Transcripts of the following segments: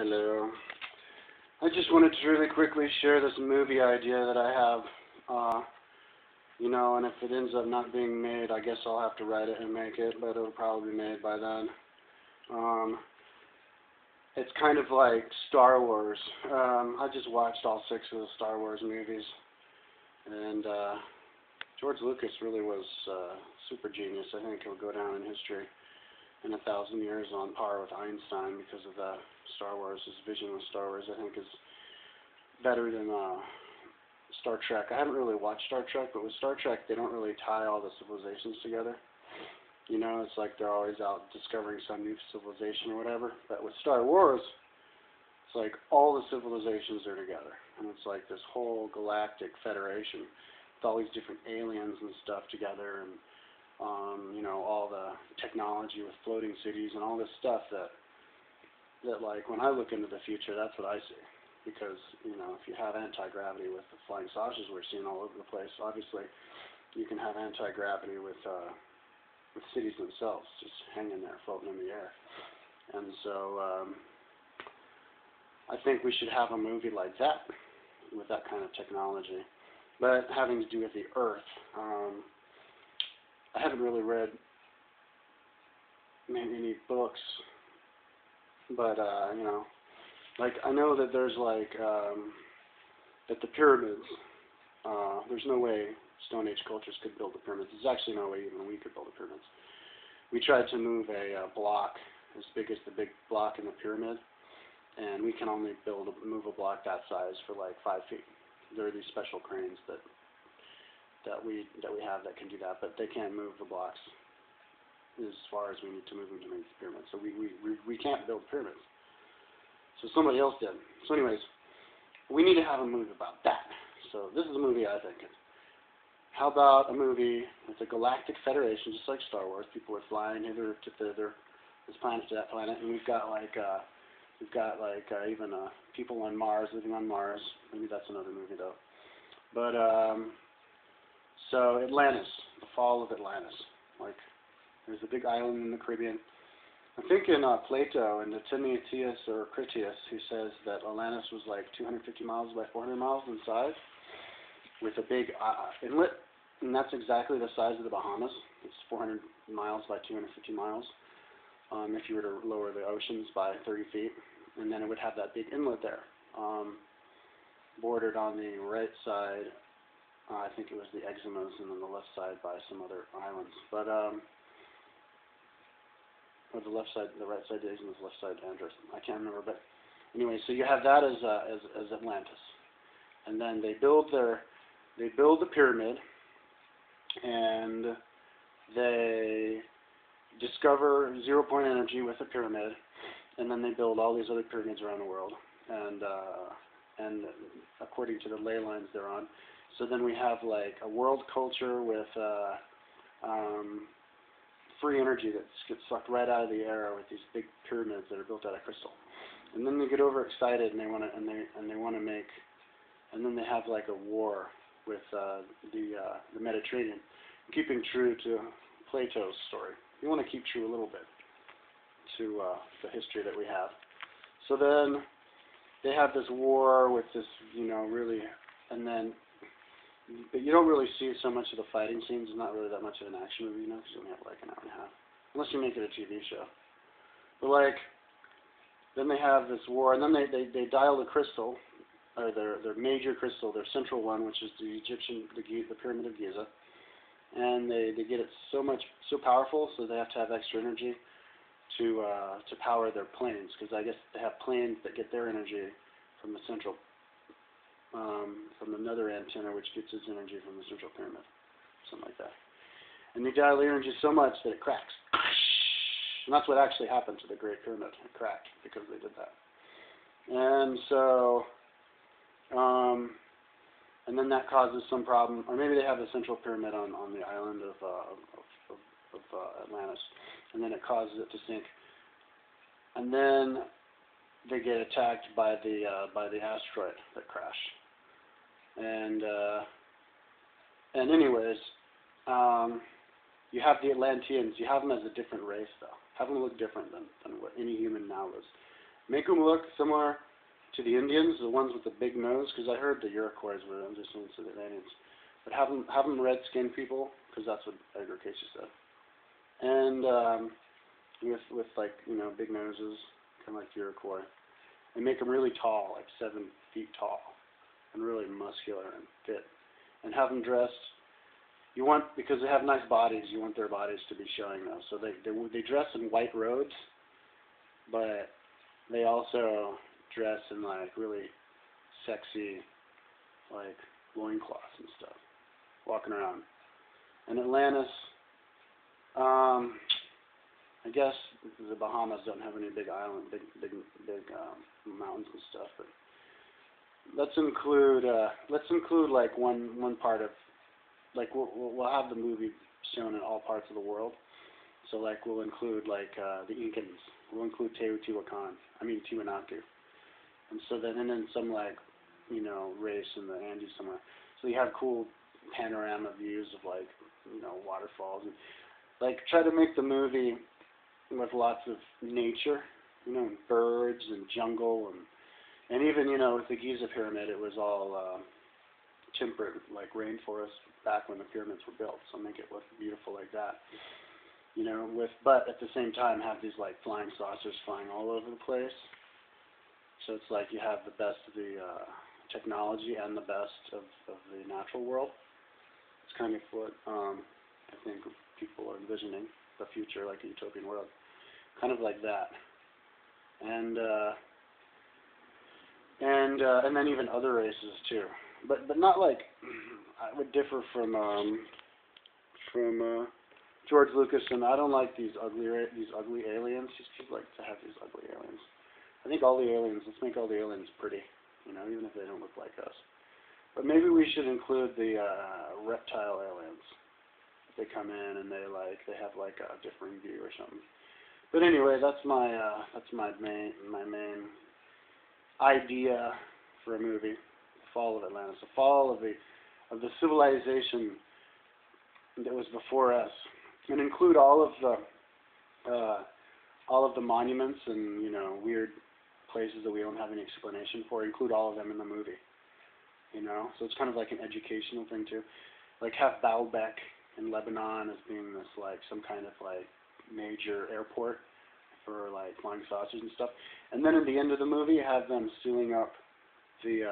Hello. I just wanted to really quickly share this movie idea that I have. And if it ends up not being made, I guess I'll have to write it and make it, but it'll probably be made by then. It's kind of like Star Wars. I just watched all 6 of the Star Wars movies, and George Lucas really was super genius. I think he'll go down in history in 1,000 years on par with Einstein because of that. Star Wars, his vision with Star Wars, I think, is better than Star Trek. I haven't really watched Star Trek, but with Star Trek, they don't really tie all the civilizations together. It's like they're always out discovering some new civilization or whatever. But with Star Wars, it's like all the civilizations are together, and it's like this whole galactic federation with all these different aliens and stuff together, and all the technology with floating cities and all this stuff that like when I look into the future, that's what I see. Because, if you have anti-gravity with the flying saucers we're seeing all over the place, obviously you can have anti-gravity with cities themselves just hanging there, floating in the air. And so I think we should have a movie like that with that kind of technology, but having to do with the Earth. I haven't really read many books, but like I know that there's that the pyramids. There's no way Stone Age cultures could build the pyramids. There's actually no way even we could build the pyramids. We tried to move a block as big as the big block in the pyramid, and we can only move a block that size for like 5 feet. There are these special cranes that we have that can do that, but they can't move the blocks as far as we need to move them to make the pyramids. So we can't build pyramids. So somebody else did. So anyways, we need to have a movie about that. So this is a movie I think. How about a movie with a galactic federation, just like Star Wars? People are flying hither to thither, this planet to that planet, and we've got even people on Mars, living on Mars. Maybe that's another movie though. But so Atlantis, the fall of Atlantis. Like there's a big island in the Caribbean. I think in Plato, in the Timaeus or Critias, he says that Atlantis was like 250 miles by 400 miles in size, with a big inlet, and that's exactly the size of the Bahamas. It's 400 miles by 250 miles. If you were to lower the oceans by 30 feet, and then it would have that big inlet there, bordered on the right side. I think it was the Exymus, and on the left side by some other islands. But or the left side, the right side is the left side Andros. I can't remember, but anyway, so you have that as Atlantis, and then they build the pyramid, and they discover 0-point energy with the pyramid, and then they build all these other pyramids around the world, and according to the ley lines they're on. So then we have like a world culture with free energy that gets sucked right out of the air with these big pyramids that are built out of crystal. And then they get overexcited and they want to make, and then they have like a war with the Mediterranean, keeping true to Plato's story. You want to keep true a little bit to the history that we have. So then they have this war with this, really, and then. But you don't really see so much of the fighting scenes. It's not really that much of an action movie, because you only have like an hour and a half. Unless you make it a TV show. But then they have this war, and then they dial the crystal, or their major crystal, their central one, which is the Pyramid of Giza. And they get it so powerful, so they have to have extra energy to power their planes, because I guess they have planes that get their energy from the central from another antenna, which gets its energy from the central pyramid, something like that. And they dial the energy so much that it cracks. And that's what actually happened to the Great Pyramid. It cracked because they did that. And so, and then that causes some problem, or maybe they have the central pyramid on the island of Atlantis, and then it causes it to sink. And then they get attacked by the asteroid that crashed. And anyways, you have the Atlanteans. You have them as a different race, though. Have them look different than what any human now is. Make them look similar to the Indians, the ones with the big nose, because I heard the Iroquois were just into the Indians. But have them red-skinned people, because that's what Edgar Cayce said. And with like, you know, big noses, kind of like the Iroquois. And make them really tall, like 7 feet tall, and really muscular and fit. And have them dressed. You want, because they have nice bodies, you want their bodies to be showing those. So they dress in white robes, but they also dress in like really sexy, like loincloths and stuff, walking around. And Atlantis, I guess the Bahamas don't have any big island, big mountains and stuff, but let's include like one part of, like we'll have the movie shown in all parts of the world. So like we'll include like the Incans, we'll include Tiwanaku, and so then some like, you know, race in the Andes somewhere. So you have cool panorama views of like, you know, waterfalls, and like try to make the movie with lots of nature, you know, birds and jungle, and even, you know, with the Giza pyramid, it was all temperate, like rainforest back when the pyramids were built. So make it look beautiful like that, you know, but at the same time have these like flying saucers flying all over the place. So it's like you have the best of the technology and the best of the natural world. It's kind of what I think people are envisioning, the future, like a utopian world, kind of like that. And then even other races too, but not like, I would differ from George Lucas, and I don't like these ugly aliens. People like to have these ugly aliens. I think all the aliens, let's make all the aliens pretty, you know, even if they don't look like us. But maybe we should include the reptile aliens. If they come in and they have like a differing view or something. But anyway, that's my main idea for a movie, the fall of Atlantis, the fall of the civilization that was before us, and include all of the monuments and, you know, weird places that we don't have any explanation for. Include all of them in the movie, you know. So it's kind of like an educational thing too. Like have Baalbek in Lebanon as being this like some kind of like major airport for like flying saucers and stuff. And then at the end of the movie, have them sealing up the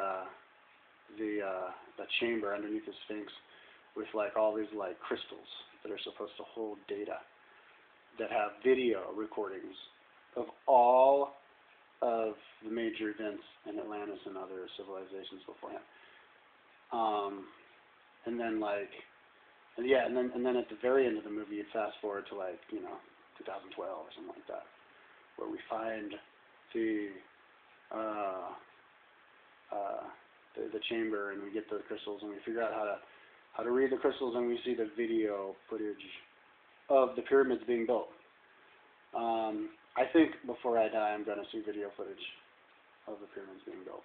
chamber underneath the Sphinx with like all these like crystals that are supposed to hold data, that have video recordings of all of the major events in Atlantis and other civilizations beforehand. And then at the very end of the movie, you fast forward to like, you know, 2012 or something like that, where we find the chamber, and we get the crystals, and we figure out how to read the crystals, and we see the video footage of the pyramids being built. I think before I die, I'm going to see video footage of the pyramids being built.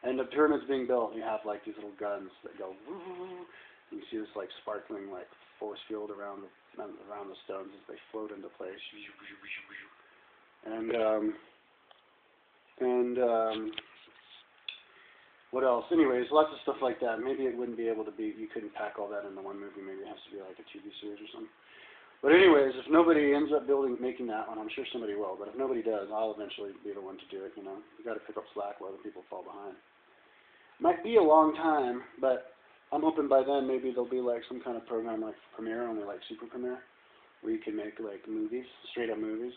And the pyramids being built, you have like these little guns that go, and you see this like sparkling like force field around the stones as they float into place. And what else? Anyways, lots of stuff like that. Maybe it wouldn't be able to be, you couldn't pack all that into one movie. Maybe it has to be like a TV series or something. But anyways, if nobody ends up making that one, I'm sure somebody will. But if nobody does, I'll eventually be the one to do it, you know. You got to pick up slack while other people fall behind. Might be a long time, but I'm hoping by then maybe there'll be like some kind of program like Premiere, only like Super Premiere, where you can make like movies, straight up movies,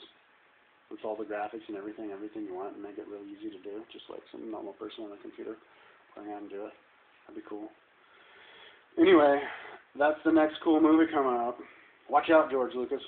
with all the graphics and everything you want, and make it really easy to do, just like some normal person on a computer learning how to do it. That'd be cool. Anyway, that's the next cool movie coming up. Watch out, George Lucas.